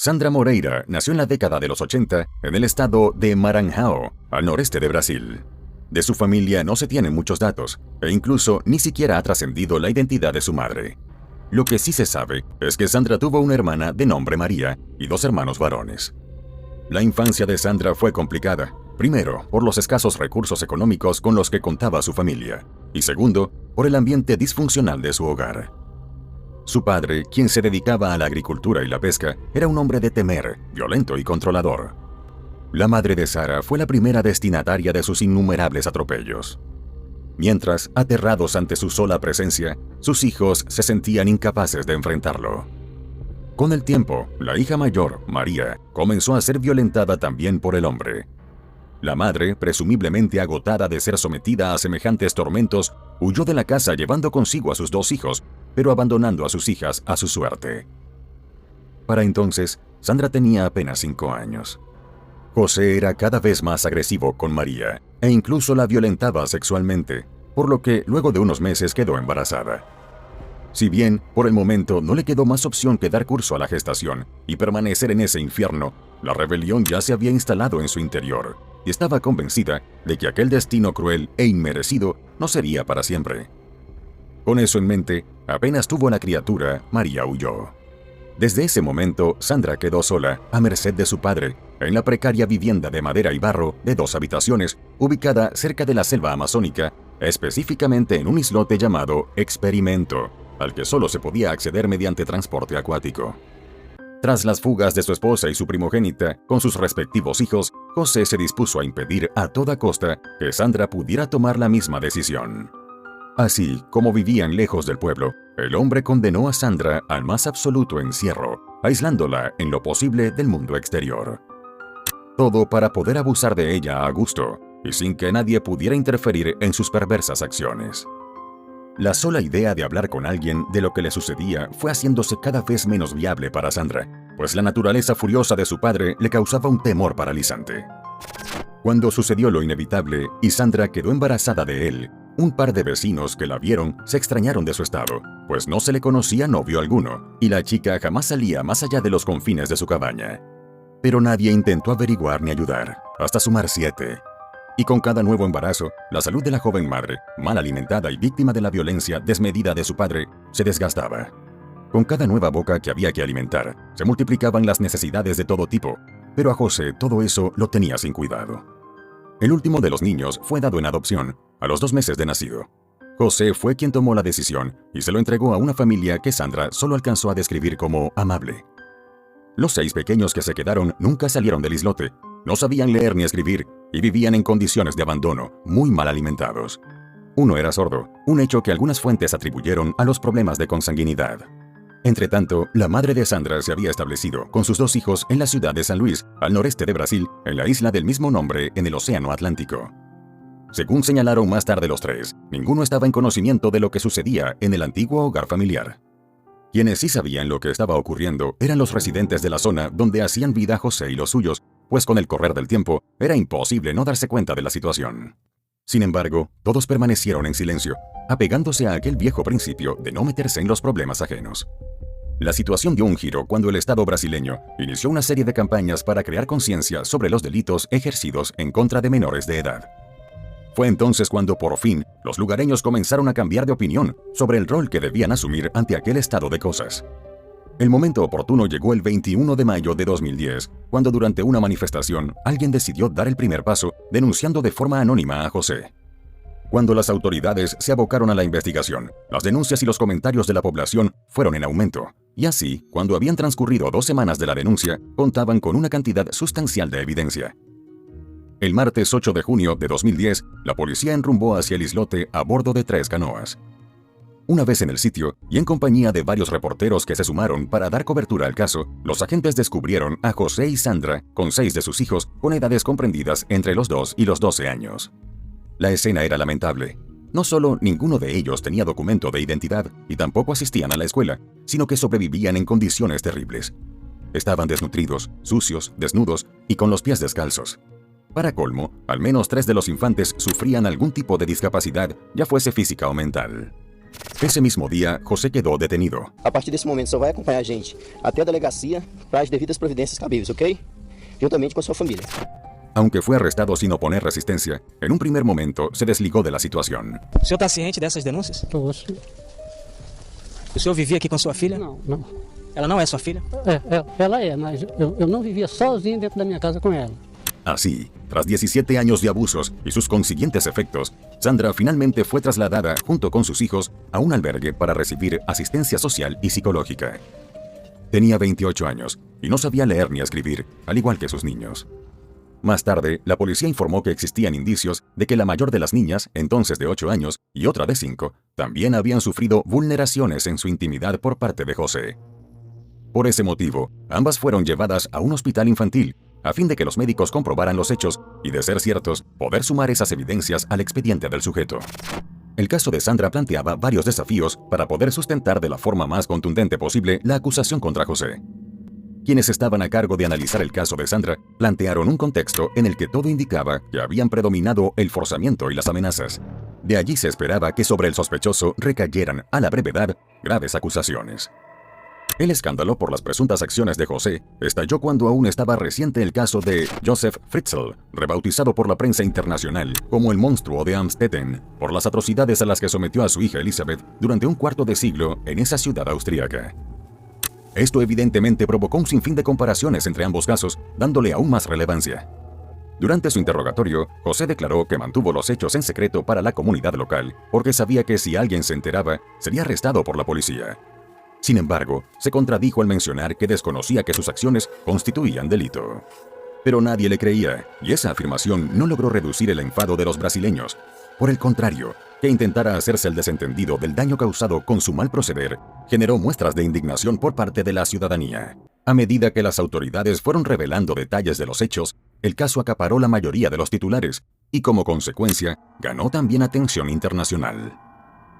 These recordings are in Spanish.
Sandra Moreira nació en la década de los 80 en el estado de Maranhão, al noreste de Brasil. De su familia no se tienen muchos datos, e incluso ni siquiera ha trascendido la identidad de su madre. Lo que sí se sabe es que Sandra tuvo una hermana de nombre María y 2 hermanos varones. La infancia de Sandra fue complicada, primero por los escasos recursos económicos con los que contaba su familia, y segundo, por el ambiente disfuncional de su hogar. Su padre, quien se dedicaba a la agricultura y la pesca, era un hombre de temer, violento y controlador. La madre de Sara fue la primera destinataria de sus innumerables atropellos. Mientras, aterrados ante su sola presencia, sus hijos se sentían incapaces de enfrentarlo. Con el tiempo, la hija mayor, María, comenzó a ser violentada también por el hombre. La madre, presumiblemente agotada de ser sometida a semejantes tormentos, huyó de la casa llevando consigo a sus 2 hijos, pero abandonando a sus hijas a su suerte. Para entonces, Sandra tenía apenas 5 años. José era cada vez más agresivo con María, e incluso la violentaba sexualmente, por lo que luego de unos meses quedó embarazada. Si bien, por el momento, no le quedó más opción que dar curso a la gestación y permanecer en ese infierno, la rebelión ya se había instalado en su interior, y estaba convencida de que aquel destino cruel e inmerecido no sería para siempre. Con eso en mente, apenas tuvo la criatura, María huyó. Desde ese momento, Sandra quedó sola, a merced de su padre, en la precaria vivienda de madera y barro de 2 habitaciones, ubicada cerca de la selva amazónica, específicamente en un islote llamado Experimento, al que solo se podía acceder mediante transporte acuático. Tras las fugas de su esposa y su primogénita, con sus respectivos hijos, José se dispuso a impedir a toda costa que Sandra pudiera tomar la misma decisión. Así, como vivían lejos del pueblo, el hombre condenó a Sandra al más absoluto encierro, aislándola en lo posible del mundo exterior. Todo para poder abusar de ella a gusto, y sin que nadie pudiera interferir en sus perversas acciones. La sola idea de hablar con alguien de lo que le sucedía fue haciéndose cada vez menos viable para Sandra, pues la naturaleza furiosa de su padre le causaba un temor paralizante. Cuando sucedió lo inevitable y Sandra quedó embarazada de él, un par de vecinos que la vieron se extrañaron de su estado, pues no se le conocía novio alguno, y la chica jamás salía más allá de los confines de su cabaña. Pero nadie intentó averiguar ni ayudar, hasta sumar 7. Y con cada nuevo embarazo, la salud de la joven madre, mal alimentada y víctima de la violencia desmedida de su padre, se desgastaba. Con cada nueva boca que había que alimentar, se multiplicaban las necesidades de todo tipo, pero a José todo eso lo tenía sin cuidado. El último de los niños fue dado en adopción, a los 2 meses de nacido. José fue quien tomó la decisión y se lo entregó a una familia que Sandra solo alcanzó a describir como amable. Los 6 pequeños que se quedaron nunca salieron del islote, no sabían leer ni escribir y vivían en condiciones de abandono, muy mal alimentados. Uno era sordo, un hecho que algunas fuentes atribuyeron a los problemas de consanguinidad. Entretanto, la madre de Sandra se había establecido con sus 2 hijos en la ciudad de San Luis, al noreste de Brasil, en la isla del mismo nombre en el Océano Atlántico. Según señalaron más tarde los 3, ninguno estaba en conocimiento de lo que sucedía en el antiguo hogar familiar. Quienes sí sabían lo que estaba ocurriendo eran los residentes de la zona donde hacían vida José y los suyos, pues con el correr del tiempo era imposible no darse cuenta de la situación. Sin embargo, todos permanecieron en silencio, apegándose a aquel viejo principio de no meterse en los problemas ajenos. La situación dio un giro cuando el Estado brasileño inició una serie de campañas para crear conciencia sobre los delitos ejercidos en contra de menores de edad. Fue entonces cuando, por fin, los lugareños comenzaron a cambiar de opinión sobre el rol que debían asumir ante aquel estado de cosas. El momento oportuno llegó el 21 de mayo de 2010, cuando durante una manifestación alguien decidió dar el primer paso denunciando de forma anónima a José. Cuando las autoridades se abocaron a la investigación, las denuncias y los comentarios de la población fueron en aumento, y así, cuando habían transcurrido 2 semanas de la denuncia, contaban con una cantidad sustancial de evidencia. El martes 8 de junio de 2010, la policía enrumbó hacia el islote a bordo de 3 canoas. Una vez en el sitio, y en compañía de varios reporteros que se sumaron para dar cobertura al caso, los agentes descubrieron a José y Sandra con 6 de sus hijos con edades comprendidas entre los 2 y los 12 años. La escena era lamentable. No solo ninguno de ellos tenía documento de identidad y tampoco asistían a la escuela, sino que sobrevivían en condiciones terribles. Estaban desnutridos, sucios, desnudos y con los pies descalzos. Para colmo, al menos 3 de los infantes sufrían algún tipo de discapacidad, ya fuese física o mental. Ese mismo día, José quedó detenido. A partir desse momento, só vai acompanhar a gente até a delegacia para as devidas providências cabíveis, ok? Juntamente com a sua família. Aunque fue arrestado sin oponer resistencia, en un primer momento se desligó de la situación. O senhor está ciente dessas denúncias? Poxa, O senhor vivia aqui com sua filha? não, não. Ela não é sua filha? Ela é, mas eu não vivia sozinho dentro da minha casa com ela. Así, tras 17 años de abusos y sus consiguientes efectos, Sandra finalmente fue trasladada junto con sus hijos a un albergue para recibir asistencia social y psicológica. Tenía 28 años y no sabía leer ni escribir, al igual que sus niños. Más tarde, la policía informó que existían indicios de que la mayor de las niñas, entonces de 8 años, y otra de 5, también habían sufrido vulneraciones en su intimidad por parte de José. Por ese motivo, ambas fueron llevadas a un hospital infantil, a fin de que los médicos comprobaran los hechos y, de ser ciertos, poder sumar esas evidencias al expediente del sujeto. El caso de Sandra planteaba varios desafíos para poder sustentar de la forma más contundente posible la acusación contra José. Quienes estaban a cargo de analizar el caso de Sandra plantearon un contexto en el que todo indicaba que habían predominado el forzamiento y las amenazas. De allí se esperaba que sobre el sospechoso recayeran, a la brevedad, graves acusaciones. El escándalo por las presuntas acciones de José estalló cuando aún estaba reciente el caso de Josef Fritzl, rebautizado por la prensa internacional como el monstruo de Amstetten, por las atrocidades a las que sometió a su hija Elizabeth durante un cuarto de siglo en esa ciudad austríaca. Esto evidentemente provocó un sinfín de comparaciones entre ambos casos, dándole aún más relevancia. Durante su interrogatorio, José declaró que mantuvo los hechos en secreto para la comunidad local, porque sabía que si alguien se enteraba, sería arrestado por la policía. Sin embargo, se contradijo al mencionar que desconocía que sus acciones constituían delito. Pero nadie le creía, y esa afirmación no logró reducir el enfado de los brasileños. Por el contrario, que intentara hacerse el desentendido del daño causado con su mal proceder, generó muestras de indignación por parte de la ciudadanía. A medida que las autoridades fueron revelando detalles de los hechos, el caso acaparó la mayoría de los titulares, y como consecuencia, ganó también atención internacional.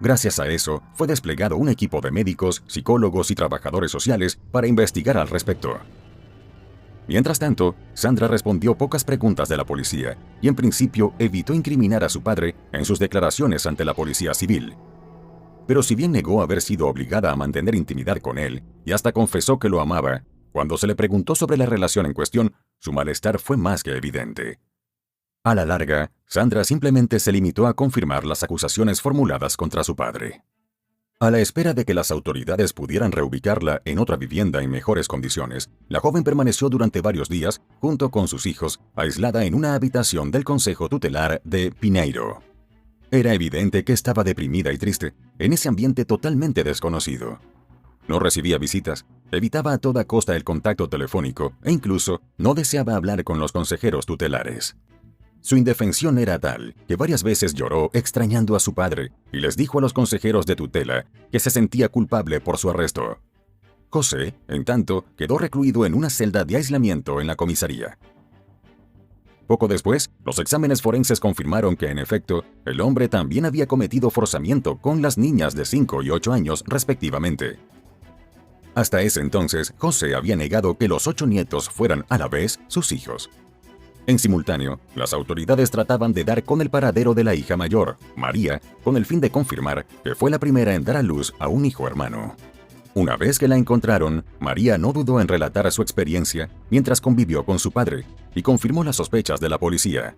Gracias a eso, fue desplegado un equipo de médicos, psicólogos y trabajadores sociales para investigar al respecto. Mientras tanto, Sandra respondió pocas preguntas de la policía y en principio evitó incriminar a su padre en sus declaraciones ante la policía civil. Pero si bien negó haber sido obligada a mantener intimidad con él y hasta confesó que lo amaba, cuando se le preguntó sobre la relación en cuestión, su malestar fue más que evidente. A la larga, Sandra simplemente se limitó a confirmar las acusaciones formuladas contra su padre. A la espera de que las autoridades pudieran reubicarla en otra vivienda en mejores condiciones, la joven permaneció durante varios días, junto con sus hijos, aislada en una habitación del Consejo Tutelar de Pinheiro. Era evidente que estaba deprimida y triste, en ese ambiente totalmente desconocido. No recibía visitas, evitaba a toda costa el contacto telefónico e incluso no deseaba hablar con los consejeros tutelares. Su indefensión era tal que varias veces lloró extrañando a su padre y les dijo a los consejeros de tutela que se sentía culpable por su arresto. José, en tanto, quedó recluido en una celda de aislamiento en la comisaría. Poco después, los exámenes forenses confirmaron que, en efecto, el hombre también había cometido forzamiento con las niñas de 5 y 8 años respectivamente. Hasta ese entonces, José había negado que los 8 nietos fueran a la vez sus hijos. En simultáneo, las autoridades trataban de dar con el paradero de la hija mayor, María, con el fin de confirmar que fue la primera en dar a luz a un hijo hermano. Una vez que la encontraron, María no dudó en relatar su experiencia mientras convivió con su padre y confirmó las sospechas de la policía.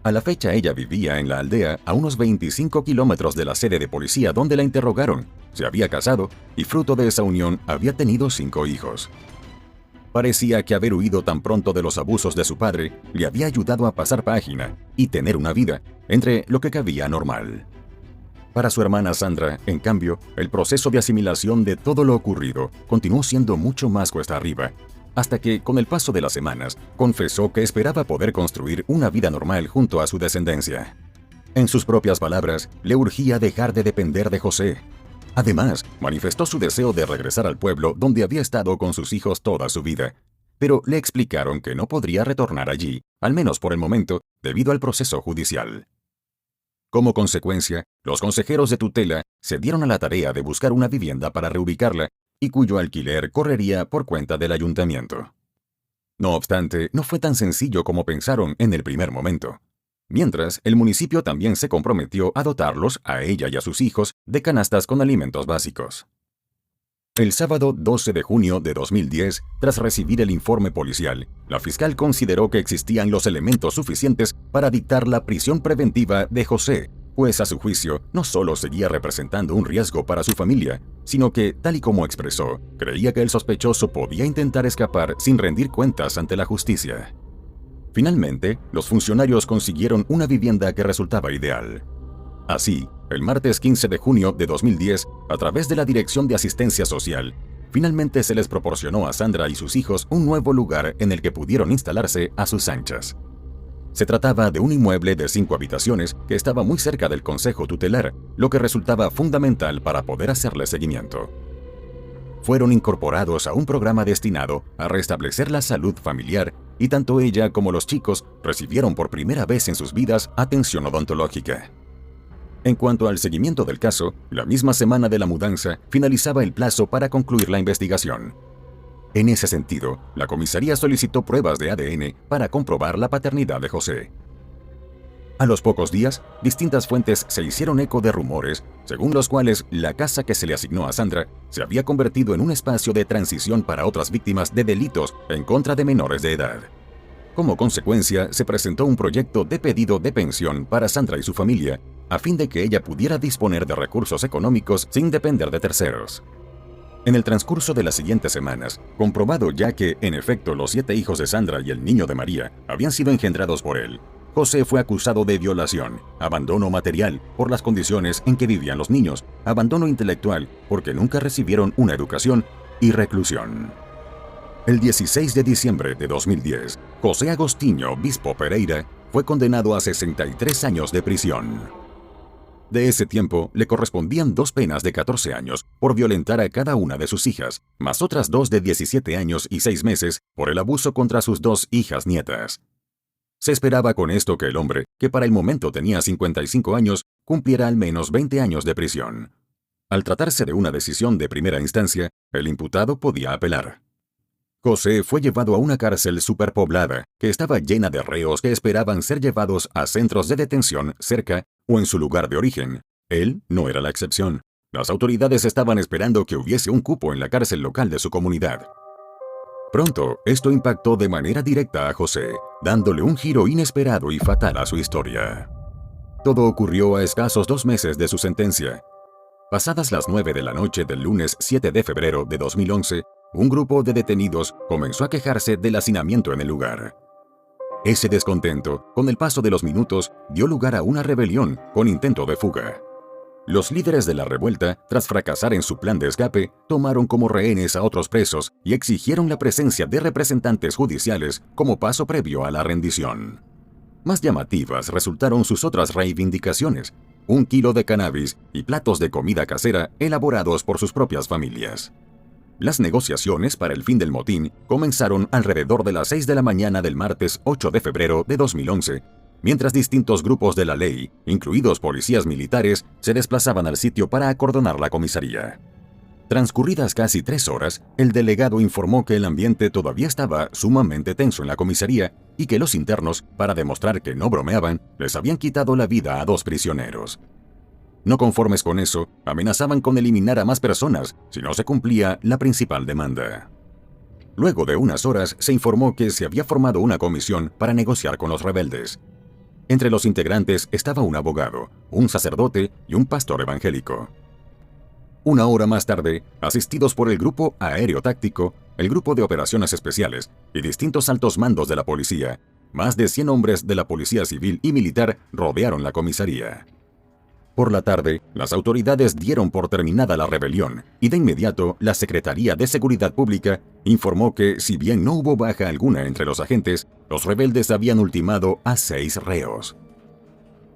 A la fecha ella vivía en la aldea a unos 25 kilómetros de la sede de policía donde la interrogaron, se había casado y fruto de esa unión había tenido 5 hijos. Parecía que haber huido tan pronto de los abusos de su padre le había ayudado a pasar página y tener una vida entre lo que cabía normal. Para su hermana Sandra, en cambio, el proceso de asimilación de todo lo ocurrido continuó siendo mucho más cuesta arriba, hasta que, con el paso de las semanas, confesó que esperaba poder construir una vida normal junto a su descendencia. En sus propias palabras, le urgía dejar de depender de José. Además, manifestó su deseo de regresar al pueblo donde había estado con sus hijos toda su vida, pero le explicaron que no podría retornar allí, al menos por el momento, debido al proceso judicial. Como consecuencia, los consejeros de tutela se dieron a la tarea de buscar una vivienda para reubicarla y cuyo alquiler correría por cuenta del ayuntamiento. No obstante, no fue tan sencillo como pensaron en el primer momento. Mientras, el municipio también se comprometió a dotarlos, a ella y a sus hijos, de canastas con alimentos básicos. El sábado 12 de junio de 2010, tras recibir el informe policial, la fiscal consideró que existían los elementos suficientes para dictar la prisión preventiva de José, pues a su juicio no solo seguía representando un riesgo para su familia, sino que, tal y como expresó, creía que el sospechoso podía intentar escapar sin rendir cuentas ante la justicia. Finalmente, los funcionarios consiguieron una vivienda que resultaba ideal. Así, el martes 15 de junio de 2010, a través de la Dirección de Asistencia Social, finalmente se les proporcionó a Sandra y sus hijos un nuevo lugar en el que pudieron instalarse a sus anchas. Se trataba de un inmueble de 5 habitaciones que estaba muy cerca del consejo tutelar, lo que resultaba fundamental para poder hacerle seguimiento. Fueron incorporados a un programa destinado a restablecer la salud familiar y tanto ella como los chicos recibieron por primera vez en sus vidas atención odontológica. En cuanto al seguimiento del caso, la misma semana de la mudanza finalizaba el plazo para concluir la investigación. En ese sentido, la comisaría solicitó pruebas de ADN para comprobar la paternidad de José. A los pocos días, distintas fuentes se hicieron eco de rumores, según los cuales la casa que se le asignó a Sandra se había convertido en un espacio de transición para otras víctimas de delitos en contra de menores de edad. Como consecuencia, se presentó un proyecto de pedido de pensión para Sandra y su familia, a fin de que ella pudiera disponer de recursos económicos sin depender de terceros. En el transcurso de las siguientes semanas, comprobado ya que, en efecto, los 7 hijos de Sandra y el niño de María habían sido engendrados por él, José fue acusado de violación, abandono material por las condiciones en que vivían los niños, abandono intelectual porque nunca recibieron una educación y reclusión. El 16 de diciembre de 2010, José Agostinho Bispo Pereira fue condenado a 63 años de prisión. De ese tiempo, le correspondían 2 penas de 14 años por violentar a cada una de sus hijas, más otras 2 de 17 años y 6 meses por el abuso contra sus 2 hijas nietas. Se esperaba con esto que el hombre, que para el momento tenía 55 años, cumpliera al menos 20 años de prisión. Al tratarse de una decisión de primera instancia, el imputado podía apelar. José fue llevado a una cárcel superpoblada, que estaba llena de reos que esperaban ser llevados a centros de detención cerca o en su lugar de origen. Él no era la excepción. Las autoridades estaban esperando que hubiese un cupo en la cárcel local de su comunidad. Pronto, esto impactó de manera directa a José, dándole un giro inesperado y fatal a su historia. Todo ocurrió a escasos 2 meses de su sentencia. Pasadas las 9 de la noche del lunes 7 de febrero de 2011, un grupo de detenidos comenzó a quejarse del hacinamiento en el lugar. Ese descontento, con el paso de los minutos, dio lugar a una rebelión con intento de fuga. Los líderes de la revuelta, tras fracasar en su plan de escape, tomaron como rehenes a otros presos y exigieron la presencia de representantes judiciales como paso previo a la rendición. Más llamativas resultaron sus otras reivindicaciones: 1 kilo de cannabis y platos de comida casera elaborados por sus propias familias. Las negociaciones para el fin del motín comenzaron alrededor de las 6 de la mañana del martes 8 de febrero de 2011, mientras distintos grupos de la ley, incluidos policías militares, se desplazaban al sitio para acordonar la comisaría. Transcurridas casi 3 horas, el delegado informó que el ambiente todavía estaba sumamente tenso en la comisaría y que los internos, para demostrar que no bromeaban, les habían quitado la vida a 2 prisioneros. No conformes con eso, amenazaban con eliminar a más personas si no se cumplía la principal demanda. Luego de unas horas, se informó que se había formado una comisión para negociar con los rebeldes. Entre los integrantes estaba un abogado, un sacerdote y un pastor evangélico. 1 hora más tarde, asistidos por el Grupo Aéreo Táctico, el Grupo de Operaciones Especiales y distintos altos mandos de la policía, más de 100 hombres de la Policía Civil y Militar rodearon la comisaría. Por la tarde, las autoridades dieron por terminada la rebelión y de inmediato la Secretaría de Seguridad Pública informó que, si bien no hubo baja alguna entre los agentes, los rebeldes habían ultimado a 6 reos.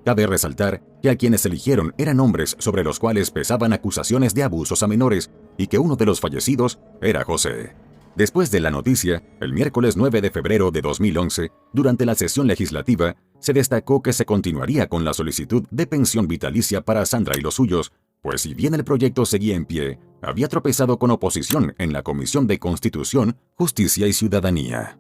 Cabe resaltar que a quienes eligieron eran hombres sobre los cuales pesaban acusaciones de abusos a menores y que uno de los fallecidos era José. Después de la noticia, el miércoles 9 de febrero de 2011, durante la sesión legislativa, se destacó que se continuaría con la solicitud de pensión vitalicia para Sandra y los suyos, pues si bien el proyecto seguía en pie, había tropezado con oposición en la Comisión de Constitución, Justicia y Ciudadanía.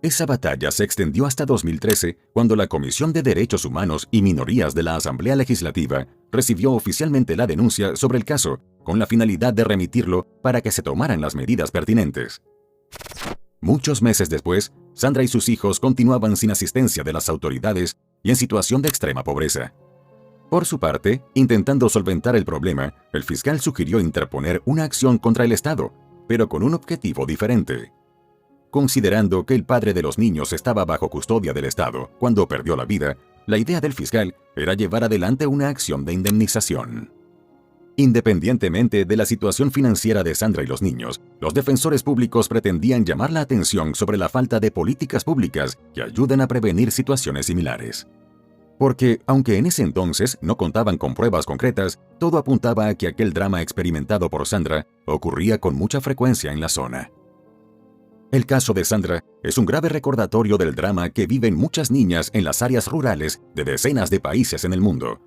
Esa batalla se extendió hasta 2013, cuando la Comisión de Derechos Humanos y Minorías de la Asamblea Legislativa recibió oficialmente la denuncia sobre el caso, con la finalidad de remitirlo para que se tomaran las medidas pertinentes. Muchos meses después, Sandra y sus hijos continuaban sin asistencia de las autoridades y en situación de extrema pobreza. Por su parte, intentando solventar el problema, el fiscal sugirió interponer una acción contra el Estado, pero con un objetivo diferente. Considerando que el padre de los niños estaba bajo custodia del Estado cuando perdió la vida, la idea del fiscal era llevar adelante una acción de indemnización. Independientemente de la situación financiera de Sandra y los niños, los defensores públicos pretendían llamar la atención sobre la falta de políticas públicas que ayuden a prevenir situaciones similares. Porque, aunque en ese entonces no contaban con pruebas concretas, todo apuntaba a que aquel drama experimentado por Sandra ocurría con mucha frecuencia en la zona. El caso de Sandra es un grave recordatorio del drama que viven muchas niñas en las áreas rurales de decenas de países en el mundo,